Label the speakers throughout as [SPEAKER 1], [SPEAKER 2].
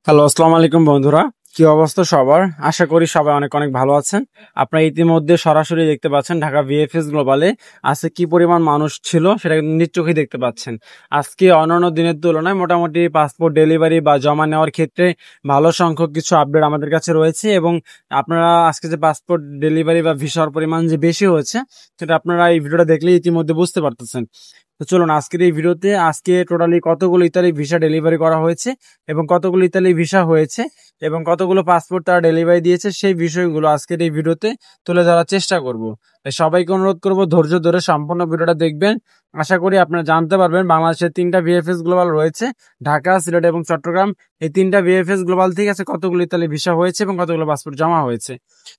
[SPEAKER 1] Hello, আসসালামু আলাইকুম বন্ধুরা। কি অবস্থা সবার? আশা করি সবাই অনেক অনেক ভালো আছেন। আপনারা ইতিমধ্যে সরাসরি দেখতে পাচ্ছেন ঢাকা ভিএফএস গ্লোবালে আজকে কি পরিমাণ মানুষ ছিল সেটা কিন্তু নিজ চোখেই দেখতে পাচ্ছেন। আজকে অন্যান্য দিনের তুলনায় মোটামুটি পাসপোর্ট ডেলিভারি বা জমা নেওয়ার ক্ষেত্রে ভালো সংখ্যক কিছু আপডেট আমাদের কাছে রয়েছে এবং আপনারা আজকে যে পাসপোর্ট ডেলিভারি বা ভিসার পরিমাণ যে বেশি হয়েছে সেটা আপনারা এই ভিডিওটা দেখলেই ইতিমধ্যে বুঝতে পারতেছেন। তো চলুন আজকের এই ভিডিওতে আজকে টোটালি কতগুলো ইতালি ভিসা ডেলিভারি করা হয়েছে এবং কতগুলো ইতালি ভিসা হয়েছে এবং কতগুলো পাসপোর্ট তারা ডেলিভারি দিয়েছে সেই বিষয়গুলো আজকের এই ভিডিওতে তুলে ধরার চেষ্টা করব। তাই সবাইকে অনুরোধ করব ধৈর্য ধরে সম্পূর্ণ ভিডিওটা দেখবেন। আশা করি আপনারা জানতে পারবেন বাংলাদেশের 3টা ভিএফএস গ্লোবাল রয়েছে, ঢাকা, সিলেট এবং চট্টগ্রাম। এই 3টা ভিএফএস গ্লোবাল থেকে আছে কতগুলো ইতালি ভিসা হয়েছে এবং কতগুলো পাসপোর্ট জমা হয়েছে।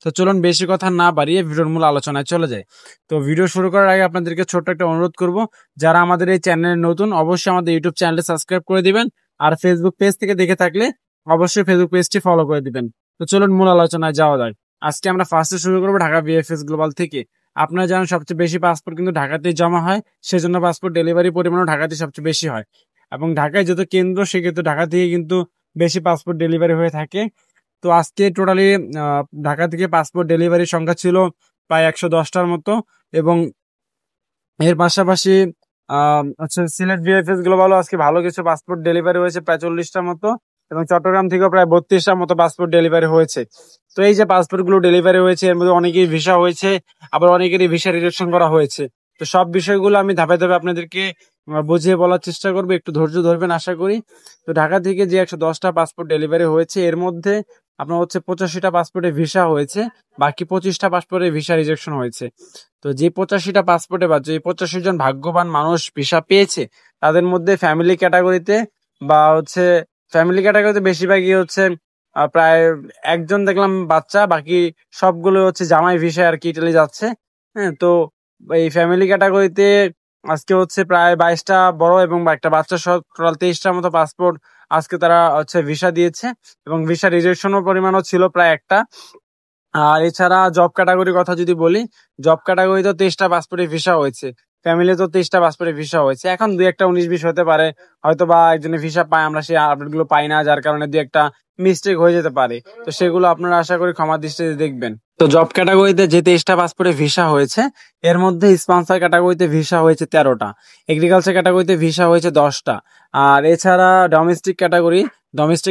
[SPEAKER 1] তো চলুন বেশি কথা না বাড়িয়ে ভিডিওর মূল আলোচনায় চলে যায়। তো ভিডিও শুরু করার আগে আপনাদেরকে ছোট্ট একটা অনুরোধ করব, যারা আমাদের এই চ্যানেলে নতুন অবশ্যই আমাদের ইউটিউব চ্যানেলে সাবস্ক্রাইব করে দিবেন, আর ফেসবুক পেজ থেকে দেখে থাকলে অবশ্যই ফেসবুক পেজটি ফলো করে দিবেন। তো চলুন মূল আলোচনায় যাওয়া যায়। আজকে আমরা ফার্স্টে শুরু করবো ঢাকা ভিএফএস গ্লোবাল থেকে। আপনারা জানেন সবচেয়ে বেশি পাসপোর্ট কিন্তু ঢাকাতেই জমা হয়, সেজন্য পাসপোর্ট ডেলিভারি পরিমাণও ঢাকাতে সবচেয়ে বেশি হয় এবং ঢাকায় যত কেন্দ্র সেক্ষেত্রে ঢাকা থেকে কিন্তু বেশি পাসপোর্ট ডেলিভারি হয়ে থাকে। তো আজকে টোটালি ঢাকা থেকে পাসপোর্ট ডেলিভারির সংখ্যা ছিল প্রায় 110টার মতো এবং এর পাশাপাশি সিলেট ভিএফএস গ্লোবালও আজকে ভালো কিছু পাসপোর্ট ডেলিভারি হয়েছে প্রায় 40টার মতো এবং চট্টগ্রাম থেকেও প্রায় 32টার মতো পাসপোর্ট ডেলিভারি হয়েছে। তো এই যে পাসপোর্ট গুলো ডেলিভারি হয়েছে এর মধ্যে অনেকেই ভিসা হয়েছে, আবার অনেকেরই ভিসা রিজেকশন করা হয়েছে। তো সব বিষয়গুলো আমি ধাপে ধাপে আপনাদেরকে বুঝিয়ে বলার চেষ্টা করবো, একটু ধৈর্য ধরবেন আশা করি। তো ঢাকা থেকে যে 110টা পাসপোর্ট ডেলিভারি হয়েছে এর মধ্যে আপনার হচ্ছে 85টা পাসপোর্টে ভিসা হয়েছে, বাকি 25টা পাসপোর্টে ভিসা রিজেকশন হয়েছে। তো যে 85টা পাসপোর্টে বা যে 85 জন ভাগ্যবান মানুষ ভিসা পেয়েছে তাদের মধ্যে ফ্যামিলি ক্যাটাগরিতে বা হচ্ছে ফ্যামিলি ক্যাটাগরিতে বেশিরভাগই হচ্ছে প্রায় একজন দেখলাম বাচ্চা, বাকি সবগুলো হচ্ছে জামাই ভিসা আর কি ইটালি যাচ্ছে। হ্যাঁ, তো এই ফ্যামিলি ক্যাটাগরিতে আজকে হচ্ছে প্রায় 22টা বড় এবং একটা বাচ্চা সহ টোটাল 23টার মতো পাসপোর্ট আজকে তারা হচ্ছে ভিসা দিয়েছে এবং ভিসা রিজেকশনের পরিমাণও ছিল প্রায় একটা। আর এছাড়া জব ক্যাটাগরির কথা যদি বলি, জব ক্যাটাগরিতে 23টা পাসপোর্টে ভিসা হয়েছে, ফ্যামিলি তো 23টা পাসপোর্টে ভিসা হয়েছে। এখন দুই একটা 19-20 হতে পারে, হয়তো বা একজনের ভিসা পায় আমরা সেই আপডেট গুলো পাই না, যার কারণে দুই একটা মিস্টেক হয়ে যেতে পারে। তো সেগুলো আপনারা আশা করি ক্ষমা দৃষ্টিতে দেখবেন। তো জব ক্যাটাগরিতে যে 23টা পাসপোর্টে ভিসা হয়েছে এর মধ্যে স্পন্সর ক্যাটাগরিতে ভিসা হয়েছে 13টা, এগ্রিকালচার ক্যাটাগরিতে ভিসা হয়েছে 10টা। আর এছাড়া ডোমেস্টিক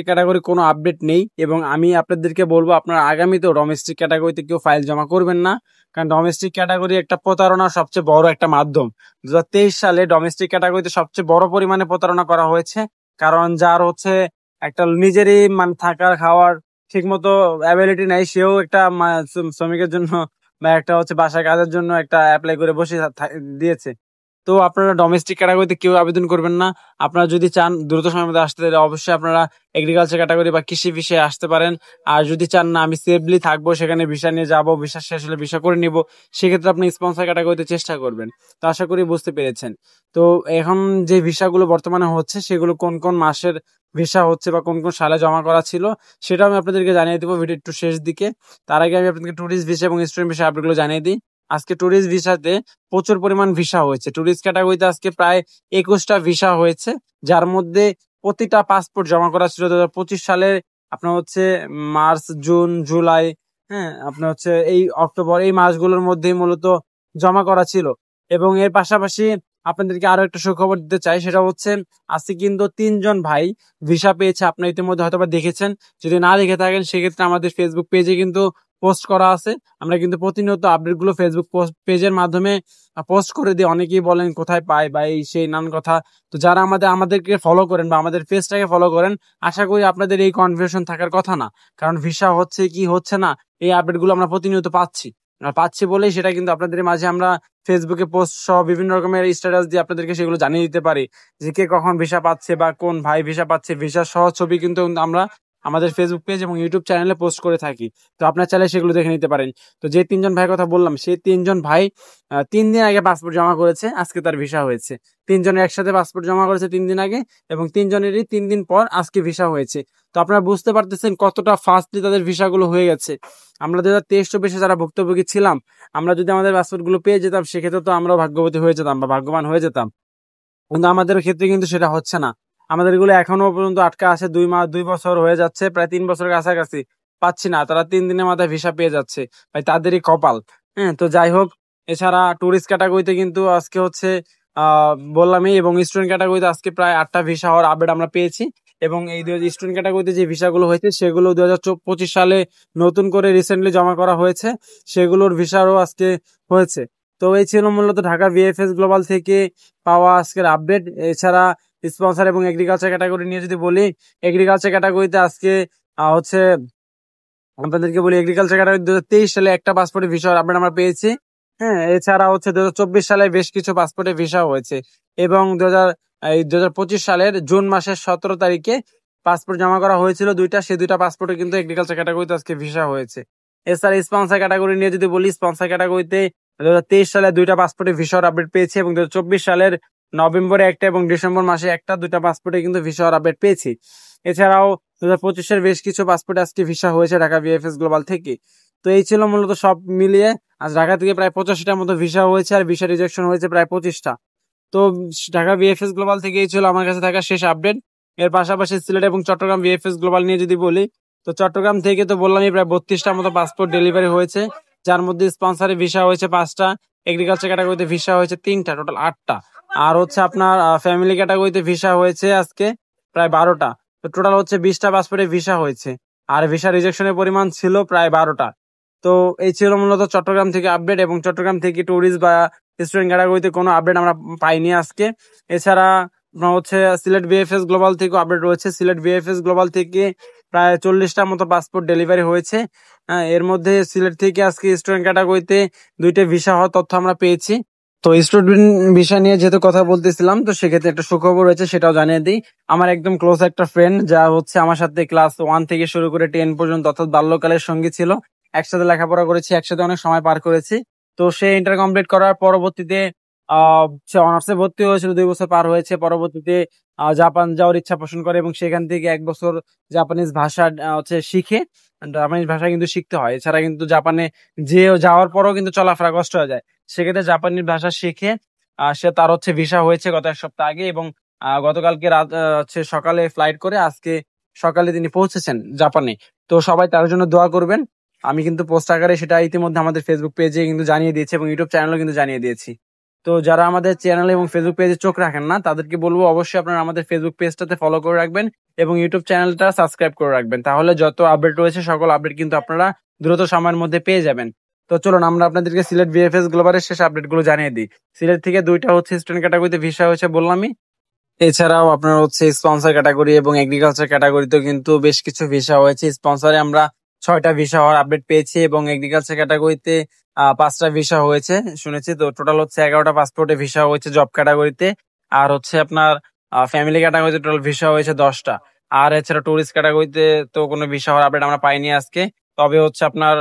[SPEAKER 1] ক্যাটাগরি কোনো আপডেট নেই এবং আমি আপনাদেরকে বলবো আপনারা আগামীতেও ডোমেস্টিক ক্যাটাগরিতে কেউ ফাইল জমা করবেন না, কারণ ডোমেস্টিক ক্যাটাগরি একটা প্রতারণার সবচেয়ে বড় একটা মাধ্যম। 2023 সালে ডোমেস্টিক ক্যাটাগরিতে সবচেয়ে বড় পরিমাণে প্রতারণা করা হয়েছে, কারণ যার হচ্ছে একটা নিজেরই মানে থাকার খাওয়ার ঠিক মতো অ্যাবিলিটি নাই, সেও একটা শ্রমিকের জন্য বা একটা হচ্ছে বাসায় কাজের জন্য একটা অ্যাপ্লাই করে বসে দিয়েছে। তো আপনারা ডোমেস্টিক ক্যাটাগরিতে কেউ আবেদন করবেন না। আপনারা যদি চান দ্রুত সময়ের মধ্যে আসতে, তাহলে অবশ্যই আপনারা এগ্রিকালচার ক্যাটাগরি বা কৃষি বিষয়ে আসতে পারেন। আর যদি চান না আমি সেফলি থাকবো, সেখানে ভিসা নিয়ে যাবো, ভিসা শেষ হলে ভিসা করে নিব, সেক্ষেত্রে আপনি স্পন্সর ক্যাটাগরিতে চেষ্টা করবেন। তো আশা করি বুঝতে পেরেছেন। তো এখন যে ভিসাগুলো বর্তমানে হচ্ছে সেগুলো কোন কোন মাসের ভিসা হচ্ছে বা কোন কোন সালে জমা করা ছিল সেটা আমি আপনাদেরকে জানিয়ে দেবো ভিডিও একটু শেষ দিকে। তার আগে আমি আপনাদেরকে ট্যুরিস্ট ভিসা এবং স্টুডেন্ট ভিসা আপডেটগুলো জানিয়ে দিই। আজকে ট্যুরিস্ট ভিসাতে প্রচুর পরিমাণ ভিসা হয়েছে। ট্যুরিস্ট ক্যাটাগরিতে আজকে প্রায় 21টা ভিসা হয়েছে, যার মধ্যে প্রতিটা পাসপোর্ট জমা করা ছিল 2025 সালে আপনার হচ্ছে মার্চ, জুন, জুলাই, হ্যাঁ আপনার হচ্ছে এই অক্টোবর, এই মাসগুলোর মধ্যেই মূলত জমা করা ছিল। এবং এর পাশাপাশি আপনাদেরকে আরো একটা সুখবর দিতে চাই, সেটা হচ্ছে আজকে কিন্তু 3জন ভাই ভিসা পেয়েছে। আপনারা ইতিমধ্যে হয়তো বা দেখেছেন, যদি না দেখে থাকেন সেক্ষেত্রে আমাদের ফেসবুক পেজে কিন্তু পোস্ট করা আছে। আমরা কিন্তু প্রতিনিয়ত আপডেট গুলো ফেসবুক পেজের মাধ্যমে পোস্ট করে দিই। অনেকেই বলেন কোথায় পাই বা এই সেই নানান কথা। তো যারা আমাদেরকে ফলো করেন বা আমাদের পেজটাকে ফলো করেন, আশা করি আপনাদের এই কনফিউশন থাকার কথা না, কারণ ভিসা হচ্ছে কি হচ্ছে না এই আপডেট গুলো আমরা প্রতিনিয়ত পাচ্ছি। আর পাচ্ছি বলেই সেটা কিন্তু আপনাদের মাঝে আমরা ফেসবুকে পোস্ট সহ বিভিন্ন রকমের স্ট্যাটাস দিয়ে আপনাদেরকে সেগুলো জানিয়ে দিতে পারি যে কে কখন ভিসা পাচ্ছে বা কোন ভাই ভিসা পাচ্ছে। ভিসা সহ ছবি কিন্তু আমরা আমাদের ফেসবুক পেজ এবং ইউটিউব চ্যানেলে পোস্ট করে থাকি। তো আপনার চাইলে সেগুলো দেখে নিতে পারেন। তো যে 3জন ভাইয়ের কথা বললাম, সেই 3জন ভাই 3 দিন আগে পাসপোর্ট জমা করেছে, আজকে তার ভিসা হয়েছে। 3জনের একসাথে পাসপোর্ট জমা করেছে 3 দিন আগে এবং 3জনেরই 3 দিন পর আজকে ভিসা হয়েছে। তো আপনারা বুঝতে পারতেছেন কতটা ফাস্টলি তাদের ভিসাগুলো হয়ে গেছে। আমরা 2023-24 যারা ভুক্তভোগী ছিলাম, আমরা যদি আমাদের পাসপোর্ট গুলো পেয়ে যেতাম সেক্ষেত্রে তো আমরাও ভাগ্যবতী হয়ে যেতাম বা ভাগ্যবান হয়ে যেতাম, কিন্তু আমাদের ক্ষেত্রে কিন্তু সেটা হচ্ছে না। আমাদের এগুলো এখনো পর্যন্ত আটকা আছে, 2 বছর হয়ে যাচ্ছে, প্রায় 3 বছরের কাছাকাছি পাচ্ছি না। তারা 3 দিনের মাথায় ভিসা পেয়ে যাচ্ছে, ভাই তাদেরই কপাল। হ্যাঁ, তো যাই হোক, এছাড়া টুরিস্ট ক্যাটাগরিতে কিন্তু আজকে হচ্ছে বললামই, এবং স্টুডেন্ট ক্যাটাগরিতে আজকে প্রায় 8টা ভিসা হওয়ার আপডেট আমরা পেয়েছি। এবং এই স্টুডেন্ট ক্যাটাগরিতে যে ভিসাগুলো হয়েছে সেগুলো 2025 সালে নতুন করে রিসেন্টলি জমা করা হয়েছে, সেগুলোর ভিসারও আজকে হয়েছে। তো এই ছিল মূলত ঢাকা ভিএফএস গ্লোবাল থেকে পাওয়া আজকের আপডেট। এছাড়া স্পন্সর এবং এগ্রিকালচার ক্যাটাগরি নিয়ে যদি বলি, এগ্রিকালচার ক্যাটাগরিতে আজকে হচ্ছে আপনাদেরকে বলি, এগ্রিকালচার ক্যাটাগরি 2023 সালে একটা পাসপোর্টের ভিসা আপডেট আমরা পেয়েছি। হ্যাঁ, এছাড়া হচ্ছে 2024 সালে বেশ কিছু পাসপোর্টের ভিসা হয়েছে, এবং 2025 সালের জুন মাসের 17 তারিখে পাসপোর্ট জমা করা হয়েছিল দুইটা, সেই দুইটা পাসপোর্টে কিন্তু এগ্রিকালচার ক্যাটাগরিতে আজকে ভিসা হয়েছে। এছাড়া স্পন্সর ক্যাটাগরি নিয়ে যদি বলি, স্পন্সর ক্যাটাগরিতে 2023 সালে দুইটা পাসপোর্টে ভিসার আপডেট পেয়েছি, এবং 2024 সালের নভেম্বরে একটা এবং ডিসেম্বর মাসে একটা, দুইটা পাসপোর্টে কিন্তু ভিসার আপডেট পেয়েছি। এছাড়াও 2025-এর বেশ কিছু পাসপোর্টে আজকে ভিসা হয়েছে ঢাকা ভিএফএস গ্লোবাল থেকে। তো এই ছিল মূলত সব মিলিয়ে, আজ ঢাকা থেকে প্রায় 85টার মতো ভিসা হয়েছে, আর ভিসা রিজেকশন হয়েছে প্রায় 25টা। তো ঢাকা ভিএফএস গ্লোবাল থেকে এই ছিল আমার কাছে থাকা শেষ আপডেট। এর পাশাপাশি সিলেট এবং চট্টগ্রাম ভিএফএস গ্লোবাল নিয়ে যদি বলি, তো চট্টগ্রাম থেকে তো বললামই প্রায় 32টার মতো পাসপোর্ট ডেলিভারি হয়েছে, যার মধ্যে স্পন্সরে ভিসা হয়েছে 5টা, এগ্রিকালচার ক্যাটাগরিতে ভিসা হয়েছে 3টা, টোটাল 8টা। আর হচ্ছে আপনার ফ্যামিলি ক্যাটাগরিতে ভিসা হয়েছে আজকে প্রায় 12টা। তো টোটাল হচ্ছে 20টা পাসপোর্টে ভিসা হয়েছে, আর ভিসা রিজেকশনের পরিমাণ ছিল প্রায় 12টা। তো এই ছিল মূলত চট্টগ্রাম থেকে আপডেট, এবং চট্টগ্রাম থেকে ট্যুরিস্ট বা স্টুডেন্ট ক্যাটাগরিতে কোনো আপডেট আমরা পাইনি আজকে। এছাড়া আপনার হচ্ছে সিলেট ভিএফএস গ্লোবাল থেকে আপডেট রয়েছে। সিলেট ভিএফএস গ্লোবাল থেকে প্রায় 40টার মতো পাসপোর্ট ডেলিভারি হয়েছে। এর মধ্যে সিলেট থেকে আজকে স্টুডেন্ট ক্যাটাগরিতে 2টা ভিসা হওয়ার তথ্য আমরা পেয়েছি। তো স্টুডেন্ট ভিসা নিয়ে যেহেতু কথা বলতেছিলাম, তো সেক্ষেত্রে একটা সুখবর রয়েছে, সেটাও জানিয়ে দিই। আমার একদম ক্লোজ একটা ফ্রেন্ড, যা হচ্ছে আমার সাথে ক্লাস 1 থেকে শুরু করে 10 পর্যন্ত, অর্থাৎ বাল্যকালের সঙ্গী ছিল, একসাথে লেখাপড়া করেছি, একসাথে অনেক সময় পার করেছি। তো সে ইন্টার কমপ্লিট করার পরবর্তীতে সে অনার্সে ভর্তি হয়েছিল, 2 বছর পার হয়েছে। পরবর্তীতে জাপান যাওয়ার ইচ্ছা পোষণ করে, এবং সেখান থেকে 1 বছর জাপানিজ ভাষা হচ্ছে শিখে। জাপানিজ ভাষা কিন্তু শিখতে হয়, এছাড়া কিন্তু জাপানে যাওয়ার পরও কিন্তু চলাফেরা কষ্ট হয়ে যায়। সেক্ষেত্রে জাপানিজ ভাষা শিখে সে তার হচ্ছে ভিসা হয়েছে গত 1 সপ্তাহ আগে, এবং গতকালকে রাত হচ্ছে সকালে ফ্লাইট করে আজকে সকালে তিনি পৌঁছেছেন জাপানে। তো সবাই তার জন্য দোয়া করবেন। আমি কিন্তু পোস্ট আকারে সেটা ইতিমধ্যে আমাদের ফেসবুক পেজে কিন্তু জানিয়ে দিয়েছি, এবং ইউটিউব চ্যানেলও কিন্তু জানিয়ে দিয়েছি। তো যারা আমাদের চ্যানেল এবং ফেসবুক পেজে চোখ রাখেন না, তাদেরকে বলবো অবশ্যই আপনারা আমাদের ফেসবুক পেজটাতে ফলো করে রাখবেন, এবং ইউটিউব চ্যানেলটা সাবস্ক্রাইব করে রাখবেন। তাহলে যত আপডেট রয়েছে সকল আপডেট কিন্তু আপনারা দ্রুত সময়ের মধ্যে পেয়ে যাবেন। তো চলুন আমরা আপনাদেরকে সিলেট ভিএফএস গ্লোবালের শেষ আপডেট গুলো জানিয়ে দিই। সিলেট থেকে 2টা হচ্ছে স্টুডেন্ট ক্যাটাগরিতে ভিসা হয়েছে বললামই। এছাড়াও আপনার হচ্ছে স্পন্সর ক্যাটাগরি এবং এগ্রিকালচার ক্যাটাগরিতেও কিন্তু বেশ কিছু ভিসা হয়েছে। স্পন্সরে আমরা 6টা ভিসা হওয়ার আপডেট পেয়েছি, এবং এগ্রিকালচার ক্যাটাগরিতে 5টা ভিসা হয়েছে শুনেছি। তো টোটাল হচ্ছে 11টা পাসপোর্টে ভিসা হয়েছে জব ক্যাটাগরিতে। আর হচ্ছে আপনার ফ্যামিলি ক্যাটাগরিতে টোটাল ভিসা হয়েছে 10টা। আর এছাড়া টুরিস্ট ক্যাটাগরিতে তো কোনো ভিসা হওয়ার আপডেট আমরা পাইনি আজকে। তবে হচ্ছে আপনার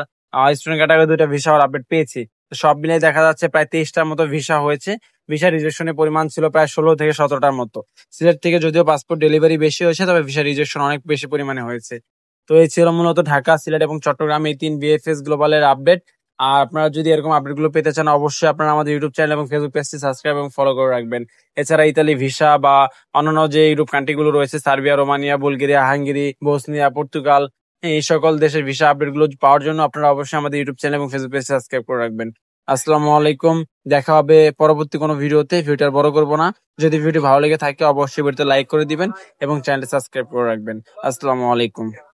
[SPEAKER 1] স্টুডেন্ট ক্যাটাগরি 2টা ভিসা হওয়ার আপডেট পেয়েছি। তো সব মিলিয়ে দেখা যাচ্ছে প্রায় 23টার মতো ভিসা হয়েছে। ভিসা রিজেকশনের পরিমাণ ছিল প্রায় 16 থেকে 17টার মতো। সিলেট থেকে যদিও পাসপোর্ট ডেলিভারি বেশি হয়েছে, তবে ভিসা রিজেকশন অনেক বেশি পরিমাণে হয়েছে। তো এই ছিল মূলত ঢাকা, সিলেট এবং চট্টগ্রাম এই 3 ভিএফএস গ্লোবালের আপডেট। আর আপনারা যদি এরকম আপডেট গুলো পেতে চান, অবশ্যই আপনারা আমাদের ইউটিউব চ্যানেল এবং ফেসবুক পেজটি সাবস্ক্রাইব এবং ফলো করে রাখবেন। এছাড়া ইতালি ভিসা বা অন্যান্য যে ইউরোপ কান্ট্রি গুলো রয়েছে, Serbia, Romania, Bulgaria, Hungary, Bosnia, Portugal, এই সকল দেশের ভিসা আপডেট গুলো পাওয়ার জন্য আপনারা অবশ্যই আমাদের ইউটিউব চ্যানেল এবং ফেসবুক পেজ সাবস্ক্রাইব করে রাখবেন। আসসালামু আলাইকুম, দেখা হবে পরবর্তী কোনো ভিডিওতে। ভিডিওটা বড় করবো না। যদি ভিডিও ভালো লেগে থাকে অবশ্যই ভিডিওতে লাইক করে দিবেন এবং চ্যানেলটা সাবস্ক্রাইব করে রাখবেন। আসসালামু আলাইকুম।